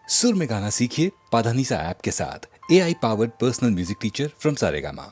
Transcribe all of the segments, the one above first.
सुर में गाना सीखिए पाधानीसा ऐप के साथ। AI powered personal music teacher from Saregama.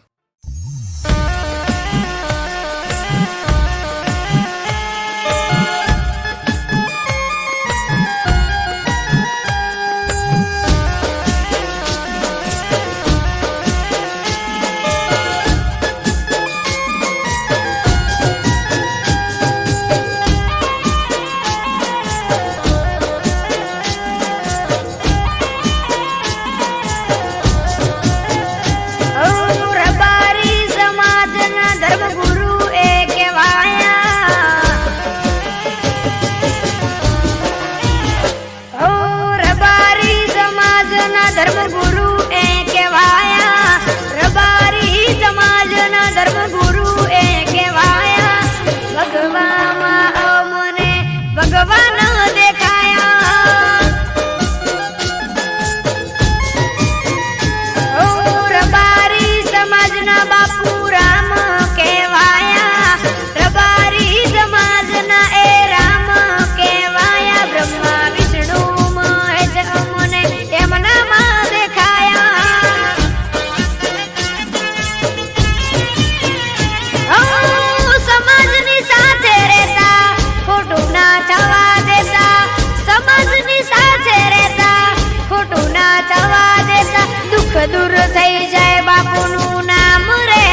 दूर થઈ જાય બાપુનું નામ રે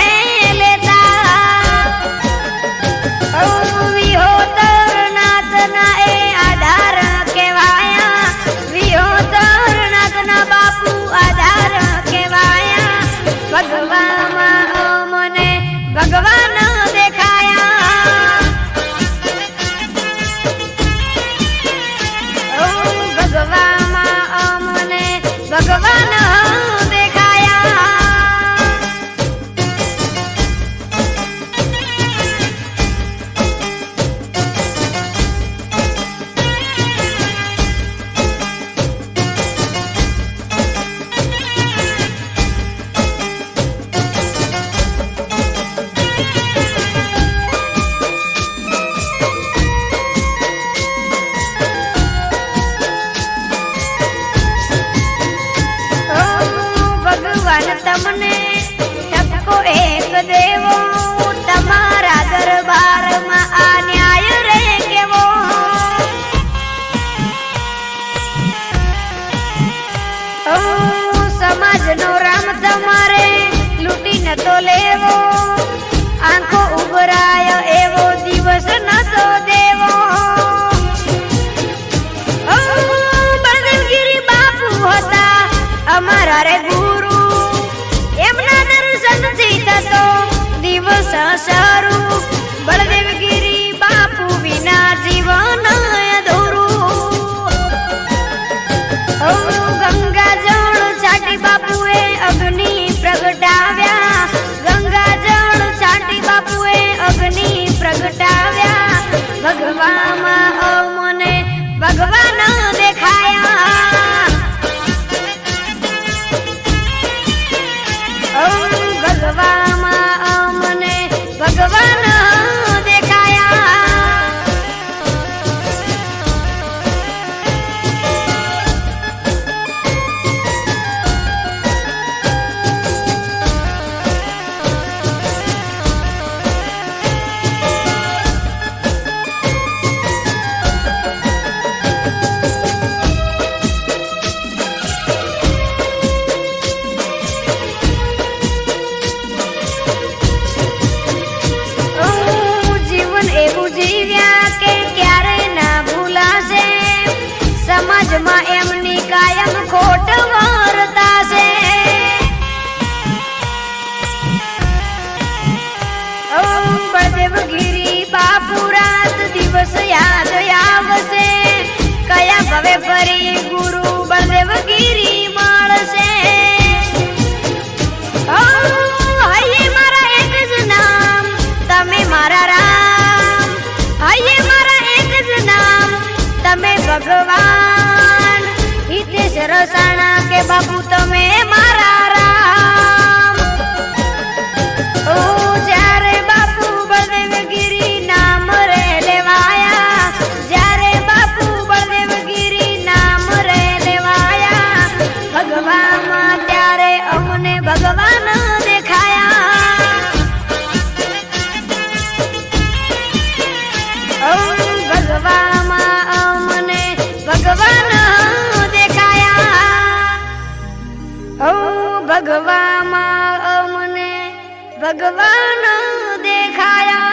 લેતા વિહોતર નાથના એ આધાર કહેવાયા વિહોતર નાથના બાપુ આધાર કહેવાયા ભગવામાં મને ભગવાન દેખાયા ભગવામાં મને ભગવાન તમને ટપકો એક દેવો તમારા દરબારમાં આ ન્યાય રે કેવો સમાજનો રામ તમારે લૂંટી નતો લેવો આંખો ઉભરાય એવો દિવસ નતો દેવો બળદેવગીરી બાપુ હતા અમારા રે ગુરુ દિવસ શરૂ બળદેવગીરી બાપુ વિના જીવન અધૂરું ગંગા જળ છાટી બાપુએ અગ્નિ પ્રગટાવ્યા ગંગા જળ છાટી બાપુએ અગ્નિ પ્રગટાવ્યા ભગવામાં મને ભગવાન દેખાયા ભગવામાં ભગવાન દેખાયા સમાજમાં એમની કાયમ ખોટ વર્તાશે બળદેવગીરી બાપુ રાત દિવસ યાદ આવશે કયા ભવે ફરી ગુરુ બળદેવગીરી મળશે હૈયે મારા એક જ નામ તમે મારા રામ હૈયે મારા એક જ નામ તમે ભગવાન હિતેશ રસાણા કે બાપુ તમે મારા રામ જ્યારે બાપુ બળદેવગીરી નામ રે લેવાયા જ્યારે બાપુ બળદેવગીરી નામ રે લેવાયા ભગવાન દેખાયા.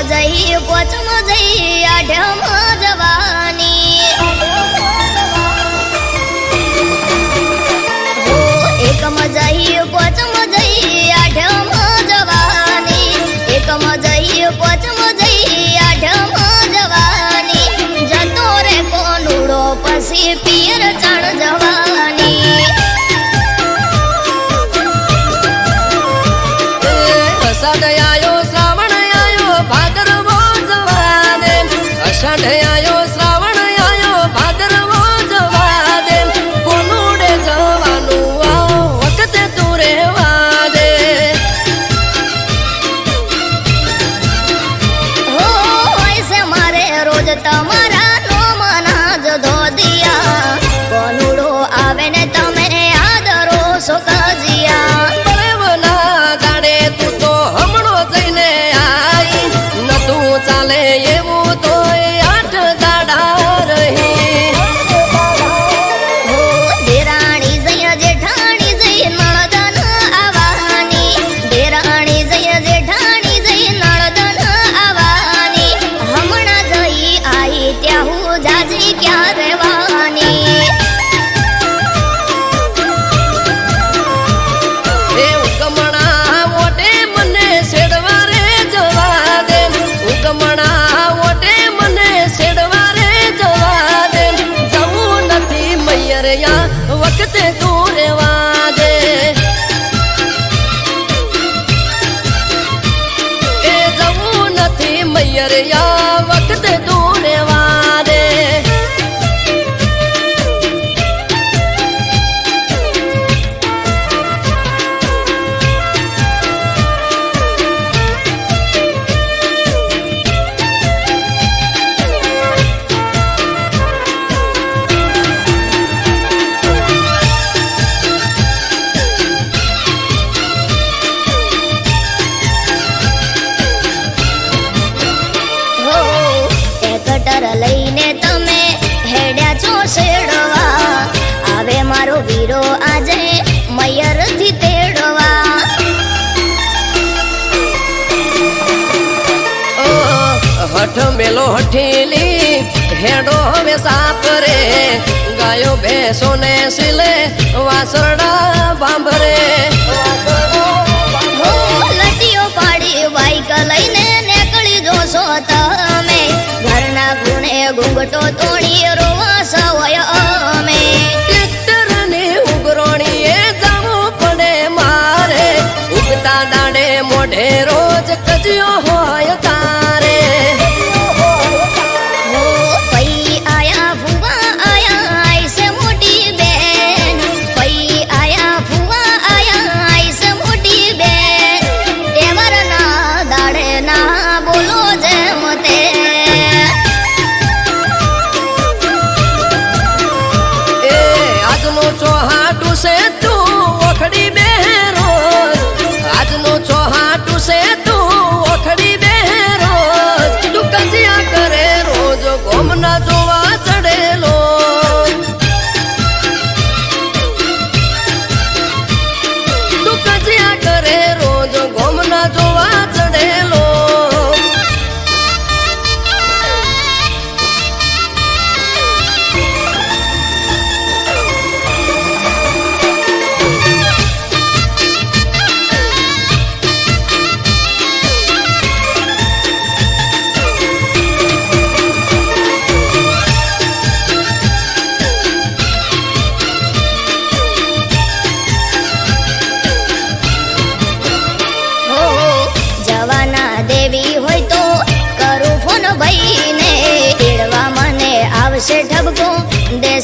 જઈ પોચમ જઈ આઢમ જવાની એકમ જઈ પોચમ જઈ આઢમ જવાની એકમ જઈ પોચમ જઈ આઢમ જવાની જતો રે કોનુડો પછી પિયર ચણ જવાની અષાઢ આયો શ્રાવણ આયો ભાદરવો જવા દે કોનુડે જવાનું આ વખતે તું રહેવા દે હો હોય છે મારે રોજ તમારા નો મના જ ધોદિયા કોનુડો આવે ને તમે આદરો સુકજિયા બળવના દાડે તું તો હમણો જઈને આઈ નતું ચાલે એવું તો વખતે તું રહેવા દે એ જવું નથી મૈયરિયા વખતે તું રહેવા દે લઈને તમે હેડ્યા છો શેડવા આવે મારો વીરો આજે મયર થી તેડવા હઠ મેલો હઠીલી હેડો હવે સાપ રે ગાયો ભેંસો ને સિલે વાસરડા બાંભરે લટીઓ પાડી બાઈક લઈને નીકળી જોશો તમે ઘરના ગુણે ઘૂંઘટો તોડી રોવા સવય અમે ટ્રેક્ટર ને ઉગરોણીએ જવું પડે મારે ઉગતા દાડે મોઢે રોજ કજ્યો હોય તારે પઈ આયા ફુવા આયા આઈસે મોટી બેન પઈ આયા ફુવા આયા આઈસે મોટી બેન તેવરના દાડે ના બોલો જેમ તે ચોહાટું છે તું ઓખડી બેરો આજનો ચોહાટું છે તું ઓખડી બેરો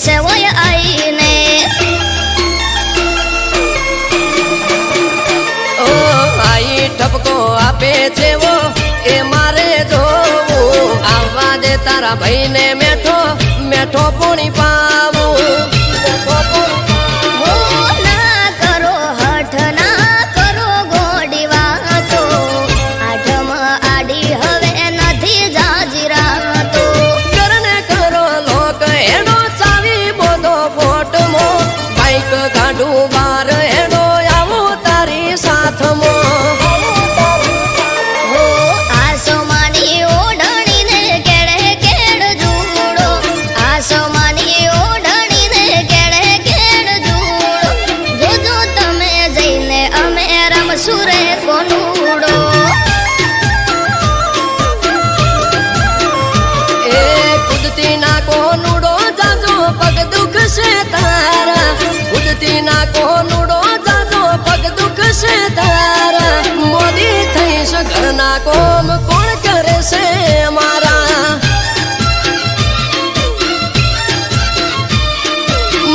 છે ઓય આઈને ઓ આઈ ઠપકો આપે છે વો એ મારે જોવું આવવા દે તારા ભાઈને મેઠો મેઠો પૂણી પાવું હો ના કરો હઠ ના કરો ગોડી વાતો આઠમ આડી હવે નથી જાજીરાતો કરને કરો લોક હેડો ચાવી બોધો ફોટમો બાઈક કાઢું બાર હેડો આવું તારી સાથમો હો આસમાની ઓઢણીને કેળે કેળ જુડો આસમાની ઓઢણીને કેળે કેળ જુડો જોજો તમે જઈને અમે રમશું રે કોનુડો એ કુદતી ના કોનુડો જાજો પગ દુખશે તારા કુદતી ના કોનુડો જાજો પગ દુખશે તારા મોદી થઈશ ઘરના કોમ કોણ કરે છે મારા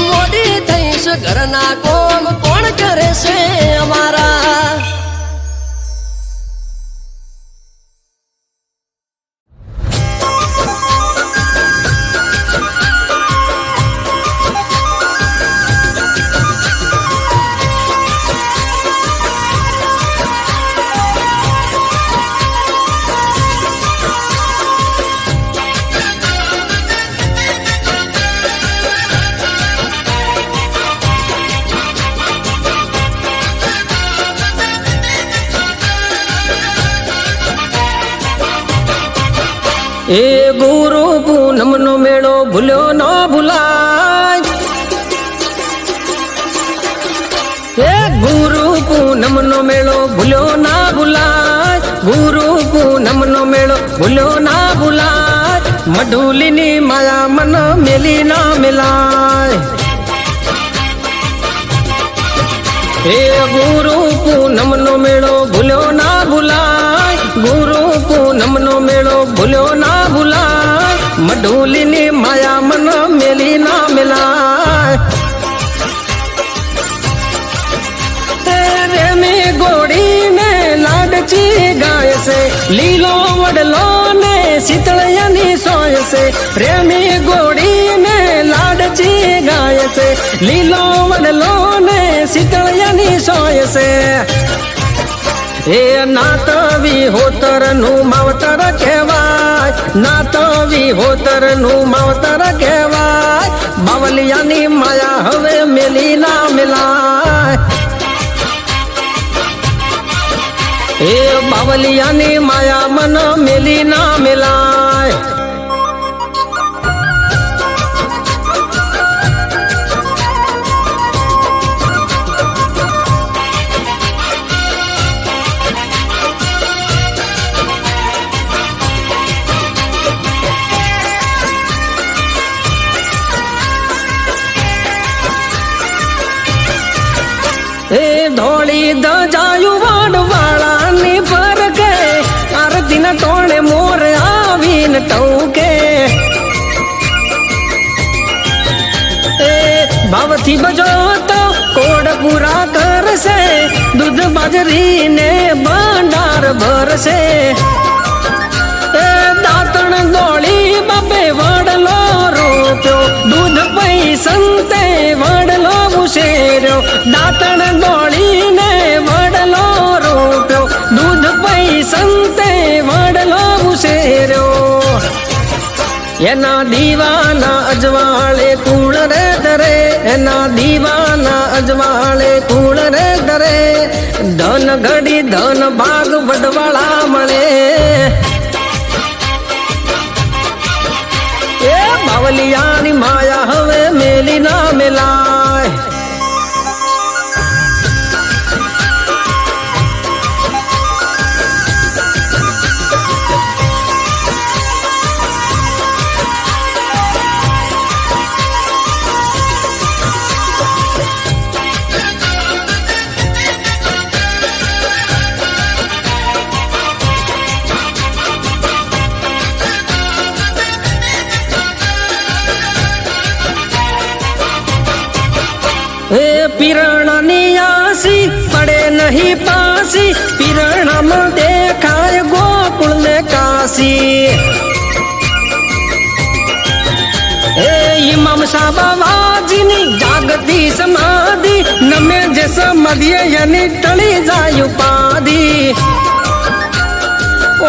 મોદી થઈશ ઘરના કોમ કોણ કરે છે અમારા એ ગુરુ પૂનમ નો મેળો ભૂલ્યો ન ભૂલાય એ ગુરુ પૂનમ નો મેળો ભૂલ્યો ના ભૂલાય ગુરુ પૂનમ નો મેળો ભૂલ્યો ના ભૂલાય મઢુલી ની માયા મન મેલી ના મેલાય એ ગુરુ પૂનમ નો મેળો ભૂલ્યો ના ભૂલાય ગુરુ પૂનમ નો મેળો ભૂલ્યો ના ભૂલાય મઢુલી ની માયા મન મેલી ના મેલાય રેમી ગોડી ને લાડચી ગાય છે લીલો વડલો ને શીતળિયાની સોય છે પ્રેમી ગોડી ને લાડચી ગાય છે લીલો વડલો ને શીતળિયાની સોય છે એ નાતવી હોતર નું માવતર કહેવાય નાતવી હોતર નું માવતર કહેવાય બાવલિયાની માયા હવે મેલી ના મેલાય એ બાવલિયાની માયા મન મેલી ના મેલાય એ ધોળી દજાયું વાડવાળાની પર કે આરતી ના ટોણે મોર આવીને ટૌકે એ ભાવથી બજો તો કોડ પૂરા કરશે દૂધ બાજરી ને ભંડાર ભરશે એ દાંતણ દોડી બાપે વડલો રોપ્યો દૂધ પૈ સંતે વડલો ઉછેર્યો દાંતણ દોડીને વડલો રોપ્યો દૂધ પૈ સંતે વડલો ઉછેર્યો એના દીવાના અજવાળે કુળ રે દરે એના દીવાના અજવાળે કુળ રે દરે ધન ઘડી ધન ભાગ વડવાળા મળે એ બાવલિયાની માયા હવે મેલી ના મેલાય દાસી પીરણામાં દેખાય ગોકુળ ને કાશી એ ઇમામ શાહ બાવાજીની જાગતી સમાધિ નમે જે સમાધિએ એની ટળી જાય ઉપાધિ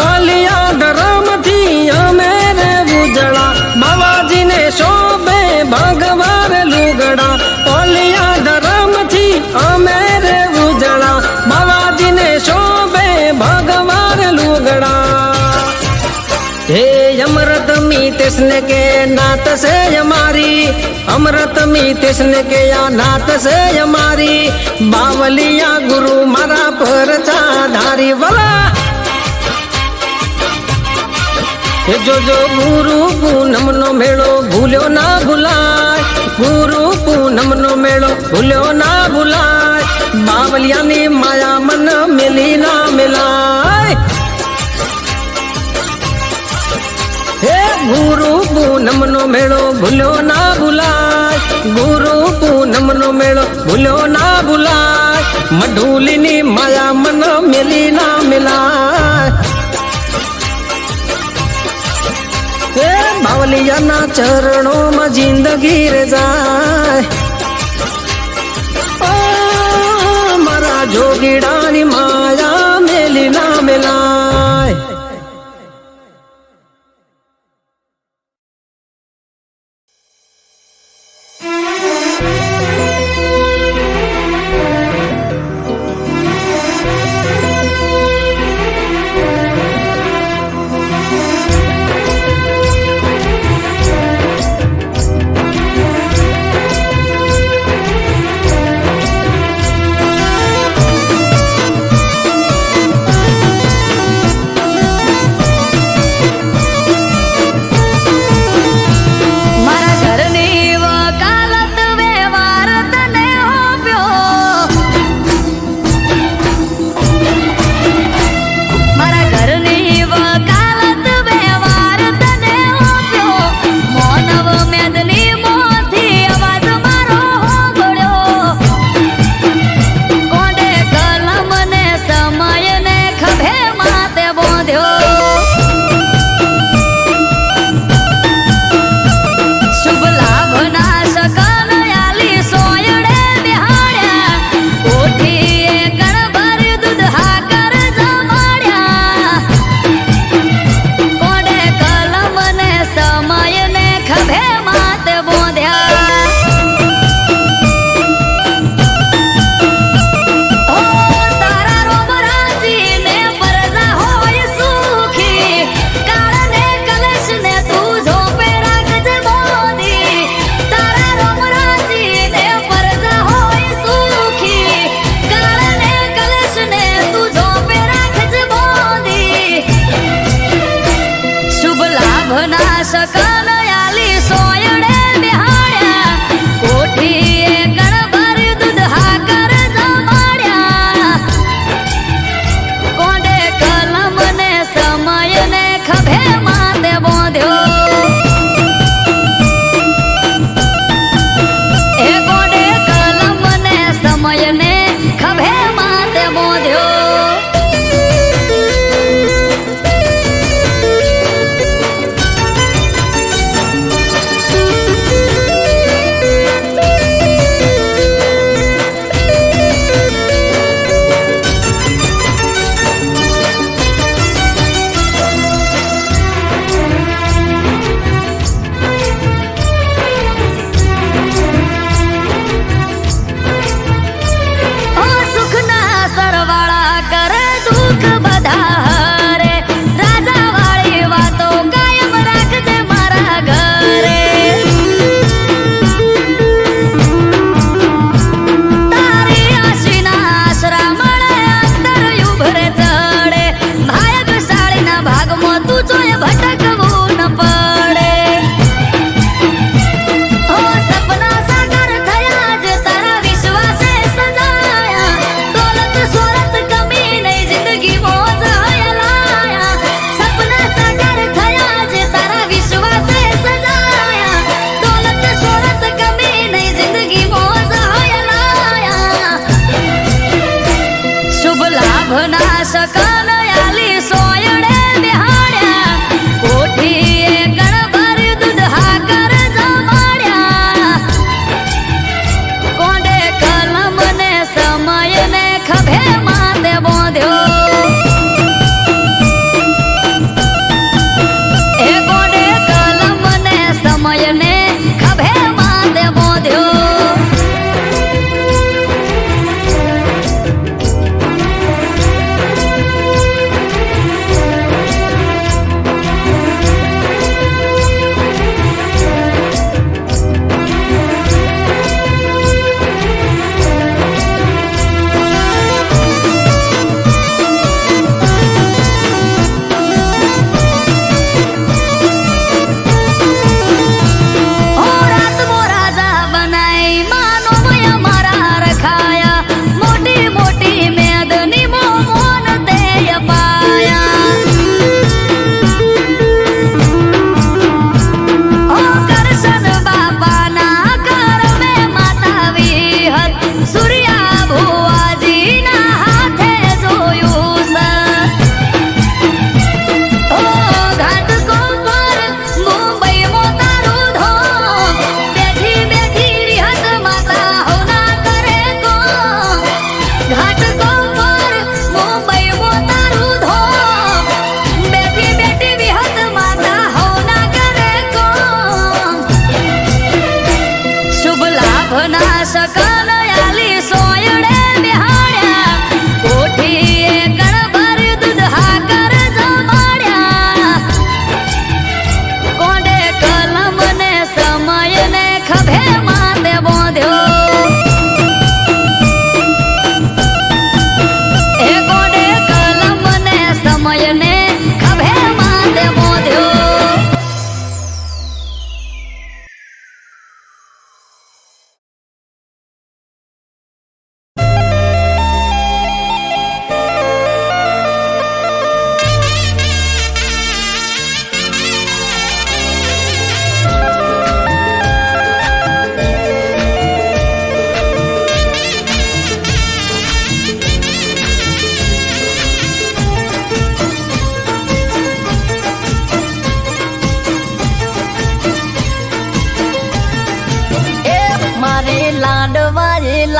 ઓલિયા ધરમથી અમે રે ઉજળા બાવાજીને શોભે ભગવાન લુગડા ઓલિયા ધરમથી અમે રે ઉજળા બાવાજીને શોભે ભગવાન લુગડા हे अमृत मी तिसने के नात से हमारी अमृत मी तिसने के या नात से हमारी बावलिया गुरु मारा पर चाधारी वाला जो जो गुरु पूनम नो मेड़ो भूल्यो ना भूलाय गुरु पूनम नो मेड़ो भूल्यो ना भूलाय बावलिया नी माया मन मिली ना मिलाय हे गुरु पूनम नो मेड़ो भूल्यो ना भूलाय गुरु पूनम नो मेड़ो भूल्यो ना भूलाय मढूली नी माया मन मिली ना मिलाय हे बावलिया ना चरणों में जिंदगी रे जाय ओ मारा जोगीड़ा नी माया मिली ना मिलाय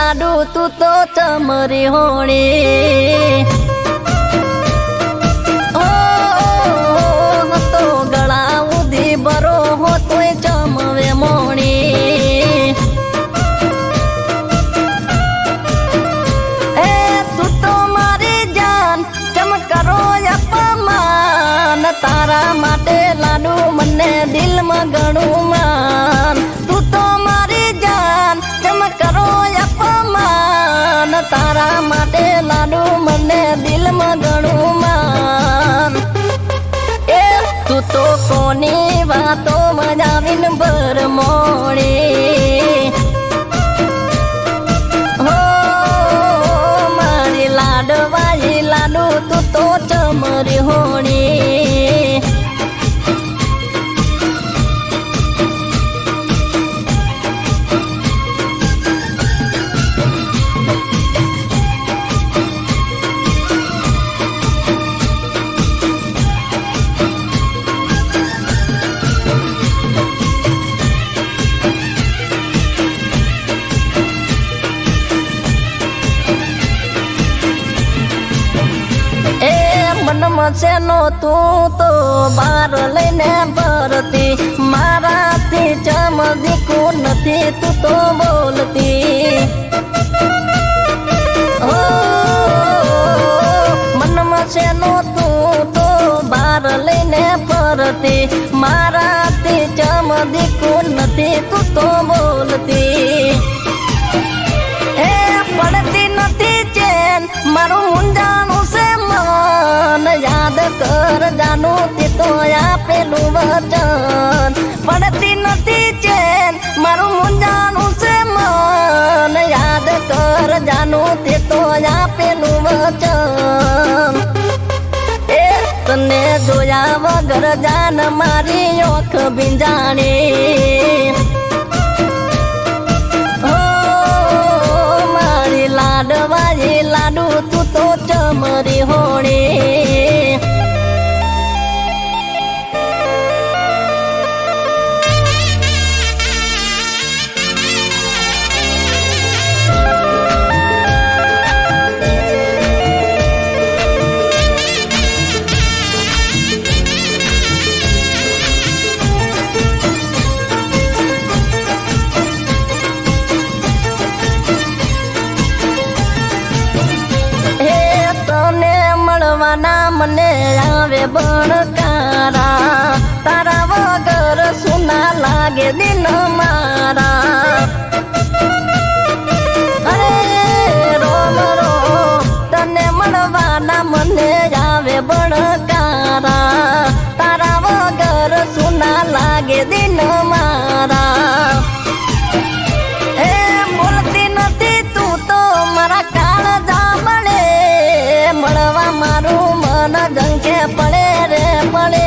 લાડુ તું તો ચમરી હોણી તો ગળા ઉધી બરો હો તોય ચમવે મોણી એ તું તો મારી જાન ચમ કરો અપમાન તારા માટે લાડુ મને દિલમાં ઘણું માન તું તો મારી જાન ચમ કરો અપમાન તારા માટે લાડુ મને દિલમાં ઘણું માન એ તું તો કોની વાતો મજાવીન ભર મોડી હો મારી લાડવાઈ લાડુ તું તો ચમરી હોણી મનમસેનો તું તો બાર લઈને ભરતી મારાથી ચમદીકું નથી તું તો બોલતી હો મનમસેનો તું તો બાર લઈને ભરતી મારાથી ચમદીકું નથી તું તો બોલતી એ પડતી નથી ચેન મારું મુંજાનું છે મન યાદ કર જાનું તે તો આપેલું વચન પડતી નથી ચેન મારું મુંજાનું છે મન યાદ કર જાનું તે તો આપેલું વચન એ તને જોયા વગર જાન મારી ઓખ ભીંજાણી લાડવાઈ લાડુ તું તો ચમરી હોણી મને આવે બણકારા તારા વગર સુના લાગે દિન મારા અરે રોમ રો તને મળવાના મને આવે બણકારા તારા વગર સુના લાગે દિન મારા એ બોલતી નથી તું તો મારા કાળ જામણે મળવા મારું મન જંખે પડે રે પડે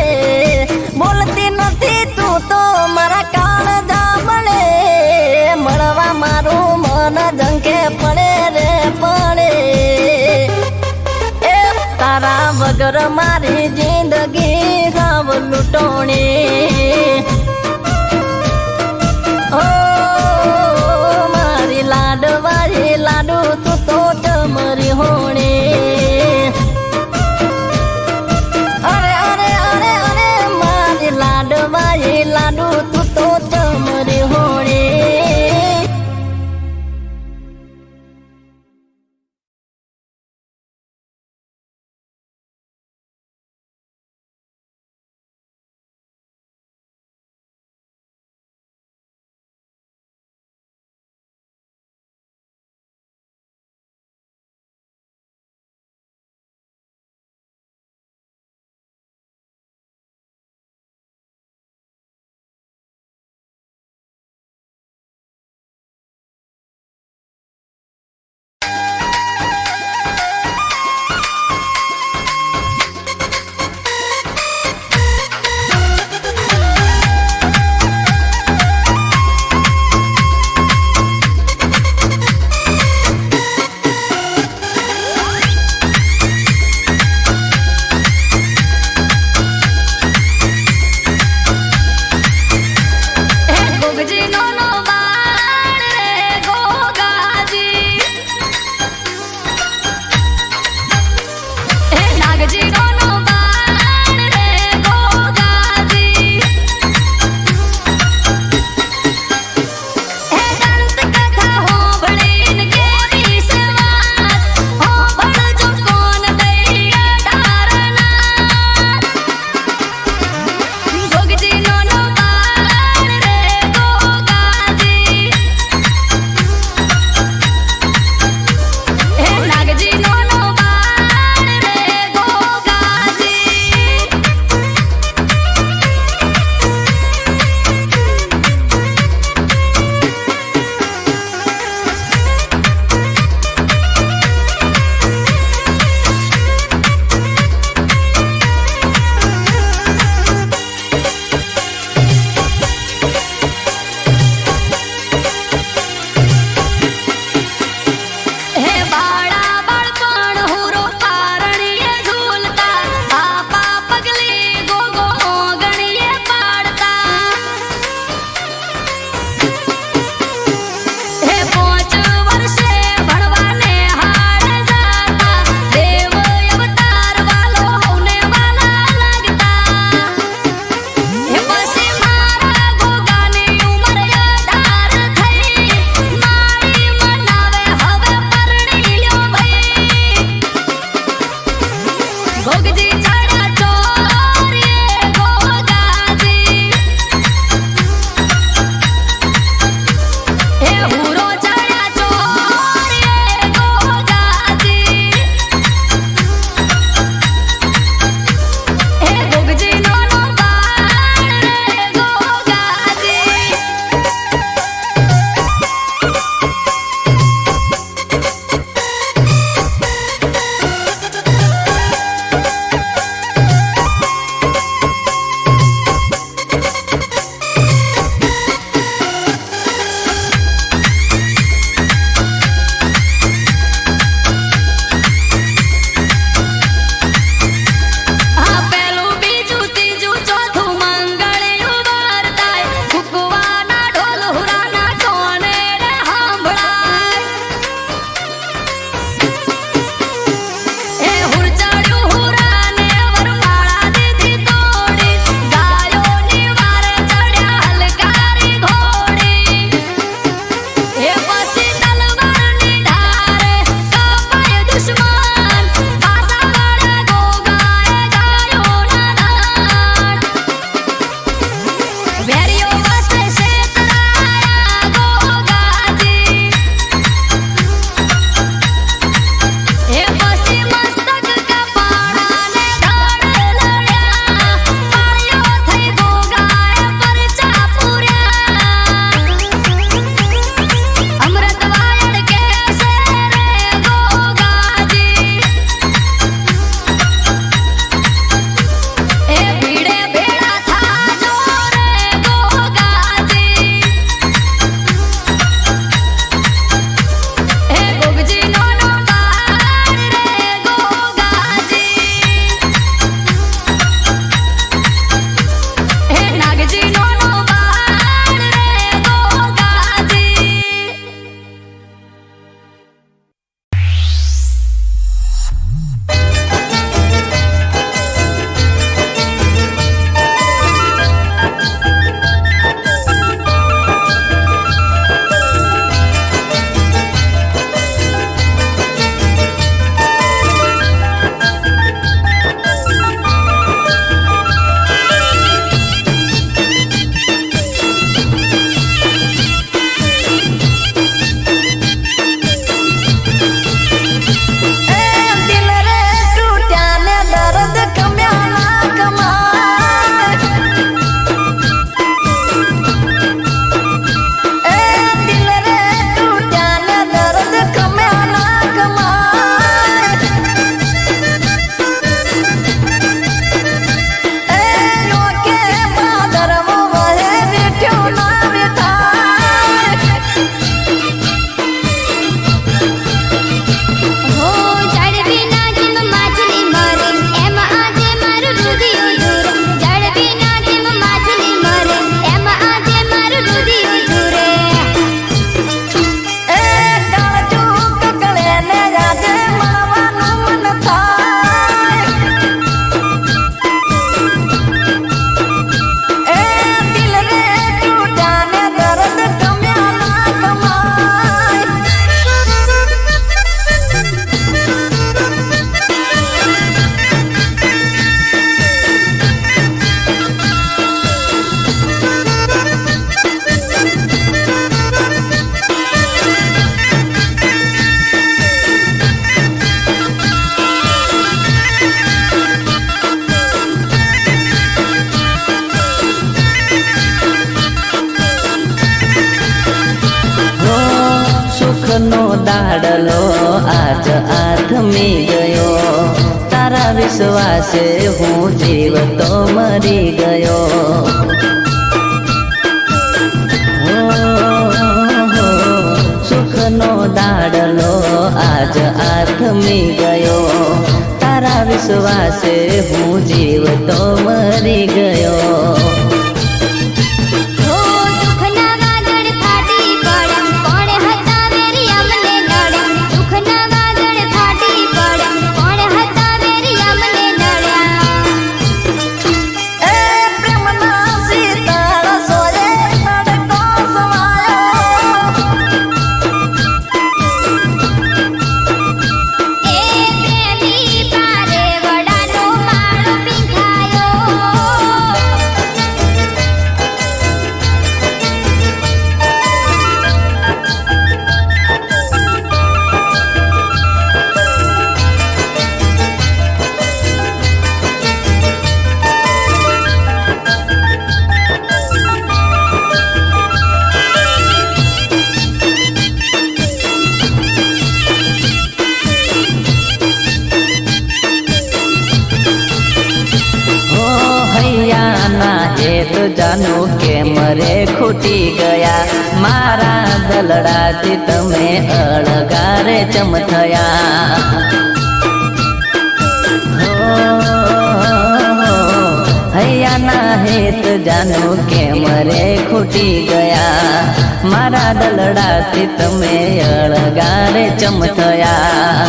બોલતી નથી તું તો મારા કાળ જામણે મળવા મારું મન જંખે પડે રે પડે એ તારા વગર મારી જિંદગી સાવ લૂંટોણી ઓ મારી લાડવાઈ લાડુ તું તો ચમરી હોણી અરે અરે અરે અરે મારી લાડવાઈ લાડુ તું તો ચમરી હોણી દાડલો આજ આથમી ગયો, તારા વિશ્વાસે હું જીવતો મરી ગયો. સુખનો દાડલો આજ આથમી ગયો, તારા વિશ્વાસે હું જીવતો મરી ગયો. જાનું કે મરે ખૂટી ગયા, મારા દલડાથી તમે અળગારે ચમથયા. હૈયાના હેત જાનું કે મરે ખૂટી ગયા, મારા દલડાથી તમે અળગારે ચમથયા.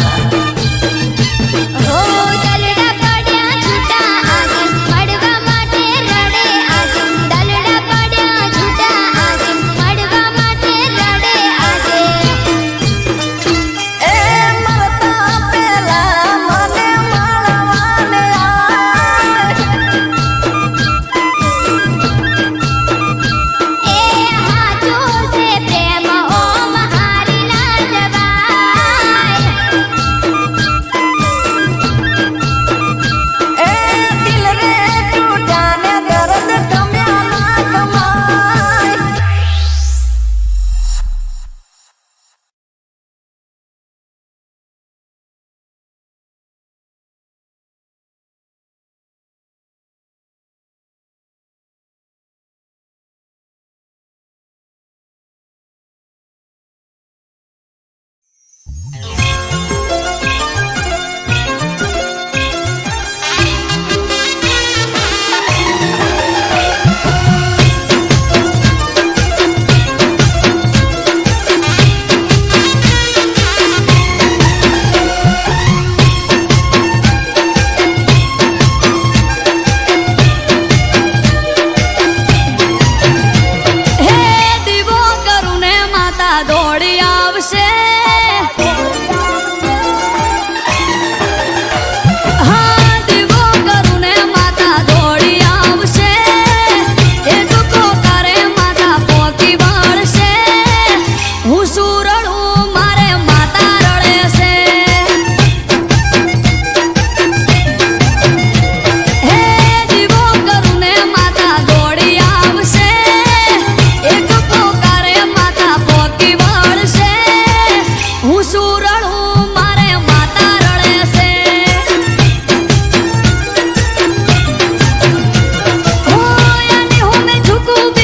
ઝુકું